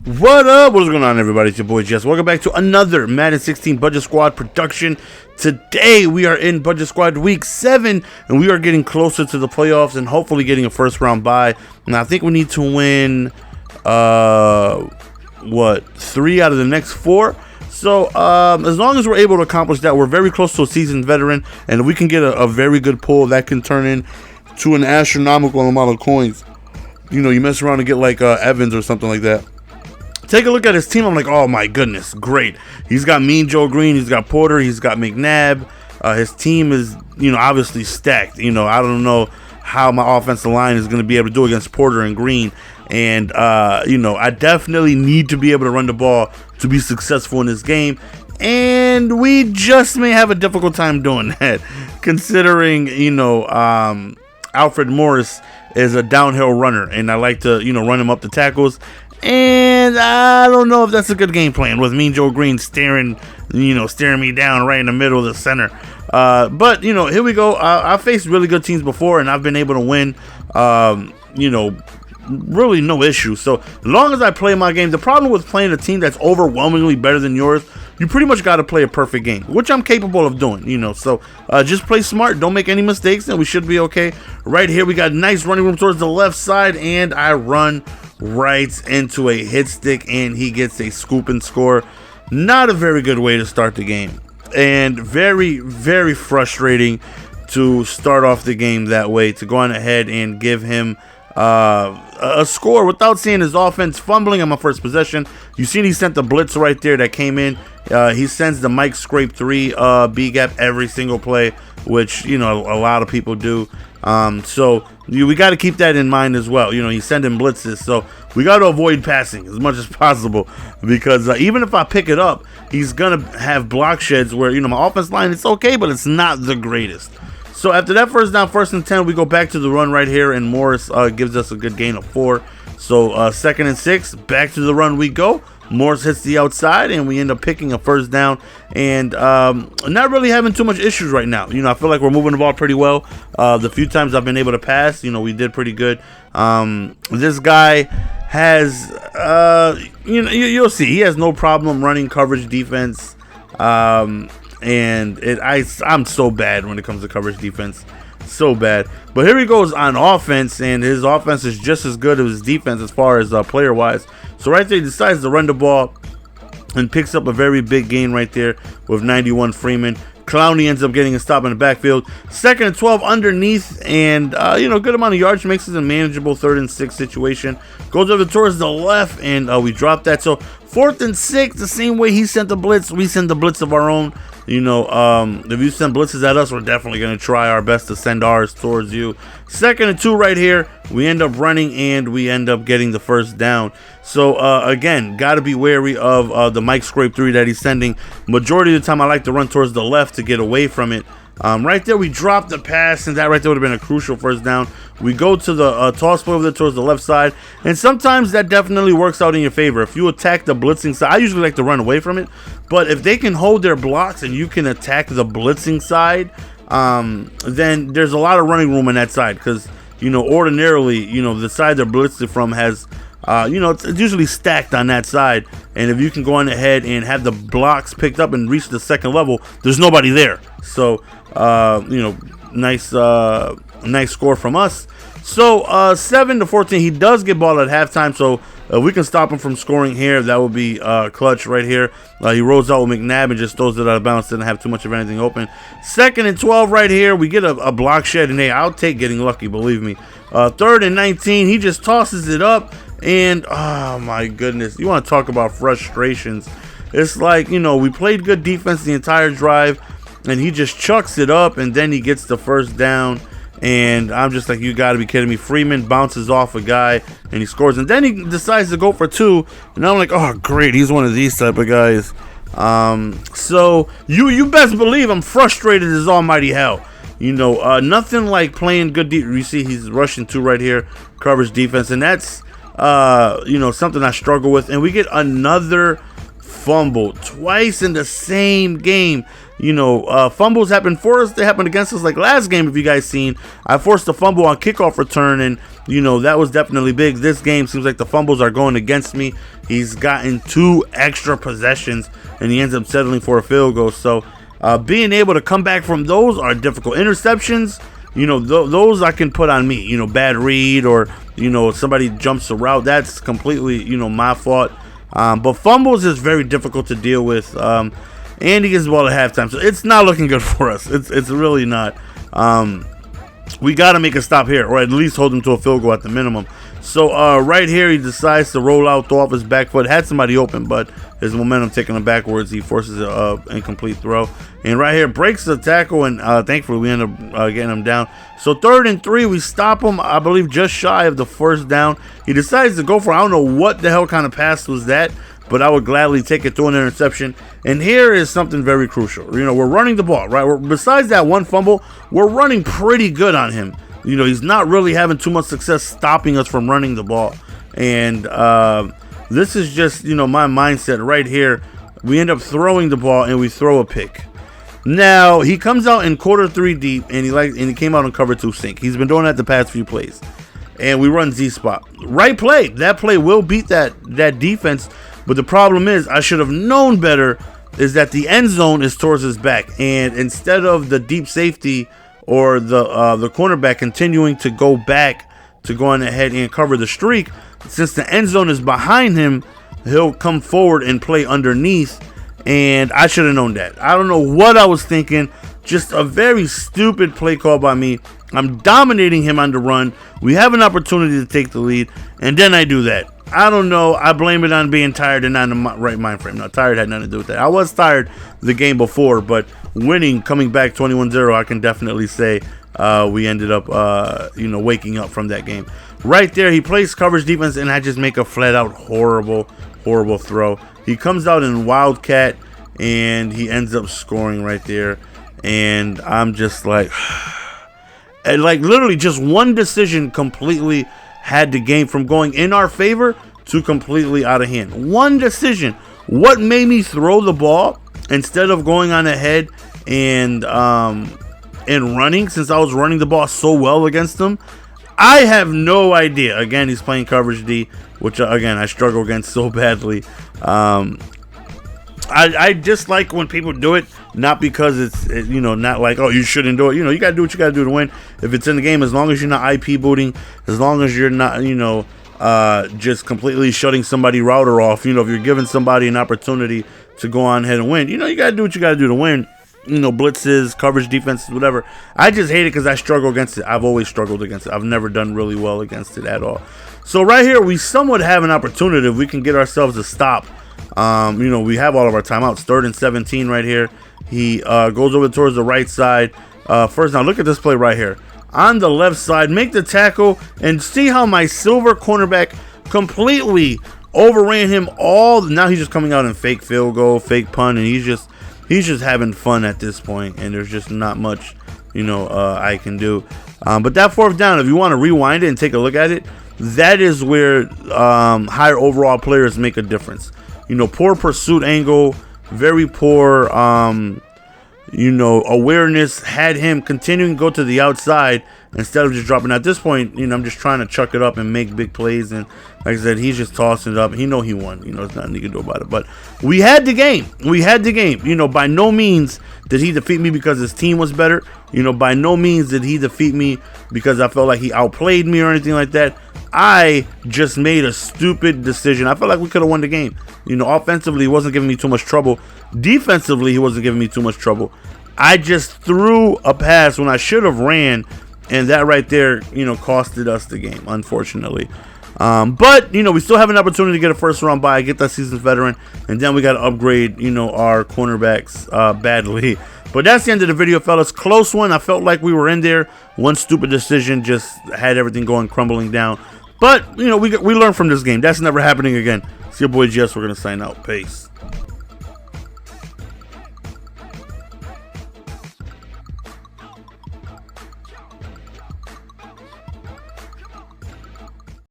What up? What's going on, everybody? It's your boy Jess. Welcome back to another Madden 16 Budget Squad production. Today we are in Budget Squad Week 7, and we are getting closer to the playoffs and hopefully getting a first round bye. And I think we need to win, 3 out of the next 4. So as long as we're able to accomplish that, we're very close to a seasoned veteran, and we can get a very good pull that can turn into an astronomical amount of coins. You know, you mess around and get like Evans or something like that. Take a look at his team. I'm like, oh my goodness, great. He's got Mean Joe Green, he's got Porter, he's got McNabb. His team is, obviously stacked. I don't know how my offensive line is going to be able to do against Porter and Green. And, I definitely need to be able to run the ball to be successful in this game. And we just may have a difficult time doing that, considering, Alfred Morris is a downhill runner, and I like to, run him up the tackles. And I don't know if that's a good game plan with Mean Joe Green staring me down right in the middle of the center. But, here we go. I've faced really good teams before, and I've been able to win, really no issue. So as long as I play my game, the problem with playing a team that's overwhelmingly better than yours, you pretty much got to play a perfect game, which I'm capable of doing, So just play smart, don't make any mistakes, and we should be okay. Right here, we got nice running room towards the left side, and I run right into a hit stick, and he gets a scoop and score. Not a very good way to start the game, and very, very frustrating to start off the game that way, to go on ahead and give him a score without seeing his offense fumbling on my first possession. You see he sent the blitz right there that came in. He sends the Mike Scrape 3 B gap every single play, which a lot of people do. So we got to keep that in mind as well. He's sending blitzes, so we got to avoid passing as much as possible, because even if I pick it up, he's gonna have block sheds where my offense line, it's okay, but it's not the greatest. So after that first down, 1st and 10, we go back to the run right here, and Morris gives us a good gain of 4. So 2nd and 6, back to the run we go. Morris hits the outside, and we end up picking a first down, and not really having too much issues right now. I feel like we're moving the ball pretty well. The few times I've been able to pass, we did pretty good. This guy has, you'll see, he has no problem running coverage defense. And I'm so bad when it comes to coverage defense, so bad. But here he goes on offense, and his offense is just as good as his defense as far as player wise. So right there, he decides to run the ball and picks up a very big gain right there with 91 Freeman. Clowney ends up getting a stop in the backfield. 2nd and 12 underneath, and good amount of yards, makes it a manageable 3rd and 6 situation. Goes over towards the left, and we drop that. So 4th and 6, the same way he sent the blitz, we send the blitz of our own. If you send blitzes at us, we're definitely going to try our best to send ours towards you. 2nd and 2 right here, we end up running, and we end up getting the first down. So again, got to be wary of the Mike Scrape 3 that he's sending. Majority of the time, I like to run towards the left to get away from it. Right there, we dropped the pass, and that right there would have been a crucial first down. We go to the toss play over there towards the left side, and sometimes that definitely works out in your favor. If you attack the blitzing side, I usually like to run away from it, but if they can hold their blocks and you can attack the blitzing side, then there's a lot of running room on that side, because ordinarily, the side they're blitzing from has it's usually stacked on that side, and if you can go on ahead and have the blocks picked up and reach the second level, there's nobody there. So nice score from us. So 7-14, he does get ball at halftime, so we can stop him from scoring here. That would be clutch right here. He rolls out with McNabb and just throws it out of bounds, didn't have too much of anything open. 2nd and 12 right here, we get a block shed, and hey, I'll take getting lucky, believe me. 3rd and 19, he just tosses it up, and oh my goodness, you want to talk about frustrations. It's like, we played good defense the entire drive, and he just chucks it up, and then he gets the first down, and I'm just like, you got to be kidding me. Freeman bounces off a guy, and he scores, and then he decides to go for 2, and I'm like, oh great, he's one of these type of guys. So you best believe I'm frustrated as almighty hell. Nothing like playing good you see he's rushing 2 right here, coverage defense, and that's something I struggle with. And we get another fumble twice in the same game. fumbles happen for us. They happened against us like last game. If you guys seen, I forced a fumble on kickoff return, and that was definitely big. This game seems like the fumbles are going against me. He's gotten 2 extra possessions, and he ends up settling for a field goal. So being able to come back from those are difficult. Interceptions, those I can put on me. Bad read, or somebody jumps a route. That's completely my fault. But fumbles is very difficult to deal with. And he gets the ball at halftime, so it's not looking good for us. It's really not. We got to make a stop here, or at least hold him to a field goal at the minimum. So right here, he decides to roll out, throw off his back foot. Had somebody open, but his momentum taking him backwards. He forces an incomplete throw. And right here, breaks the tackle, and thankfully we end up getting him down. So 3rd and 3, we stop him, I believe, just shy of the 1st down. He decides to go for, I don't know what the hell kind of pass was that, but I would gladly take it through an interception. And here is something very crucial. We're running the ball, right? Besides that one fumble, we're running pretty good on him. He's not really having too much success stopping us from running the ball. And this is just, my mindset right here. We end up throwing the ball, and we throw a pick. Now, he comes out in quarter 3 deep, and he came out in cover 2 sink. He's been doing that the past few plays. And we run Z-spot. Right play. That play will beat that defense. But the problem is, I should have known better, is that the end zone is towards his back. And instead of the deep safety or the cornerback continuing to go back to go on ahead and cover the streak, since the end zone is behind him, he'll come forward and play underneath. And I should have known that. I don't know what I was thinking. Just a very stupid play call by me. I'm dominating him on the run. We have an opportunity to take the lead, and then I do that. I don't know. I blame it on being tired and not in the right mind frame. No, tired had nothing to do with that. I was tired the game before, but winning, coming back 21-0, I can definitely say we ended up, waking up from that game. Right there, he plays coverage defense, and I just make a flat-out horrible throw. He comes out in Wildcat, and he ends up scoring right there. And I'm just like, and literally just one decision completely had the game from going in our favor to completely out of hand. One decision. What made me throw the ball instead of going on ahead and running, since I was running the ball so well against him? I have no idea. Again, he's playing coverage D, which again I struggle against so badly. I dislike when people do it, not because it's not like, oh, you shouldn't do it. You got to do what you got to do to win. If it's in the game, as long as you're not IP booting, as long as you're not, just completely shutting somebody router off, if you're giving somebody an opportunity to go on ahead and win, you got to do what you got to do to win. Blitzes, coverage defenses, whatever. I just hate it because I struggle against it. I've always struggled against it. I've never done really well against it at all. So right here, we somewhat have an opportunity if we can get ourselves a stop. We have all of our timeouts. 3rd and 17 right here. He goes over towards the right side. First, now look at this play right here. On the left side, make the tackle, and see how my silver cornerback completely overran him all. Now he's just coming out in fake field goal, fake punt, and he's just having fun at this point, and there's just not much, I can do. But that 4th down, if you want to rewind it and take a look at it, that is where higher overall players make a difference. Poor pursuit angle, very poor, awareness, had him continuing to go to the outside instead of just dropping. At this point, I'm just trying to chuck it up and make big plays. And like I said, he's just tossing it up. He won. There's nothing he can do about it. But we had the game. By no means did he defeat me because his team was better. By no means did he defeat me because I felt like he outplayed me or anything like that. I just made a stupid decision. I felt like we could have won the game. Offensively, he wasn't giving me too much trouble. Defensively, he wasn't giving me too much trouble. I just threw a pass when I should have ran, and that right there, costed us the game, unfortunately. But, we still have an opportunity to get a first-round bye, get that seasoned veteran, and then we got to upgrade, our cornerbacks badly. But that's the end of the video, fellas. Close one. I felt like we were in there. One stupid decision just had everything crumbling down. But, we learned from this game. That's never happening again. It's your boy Jess. We're going to sign out. Peace.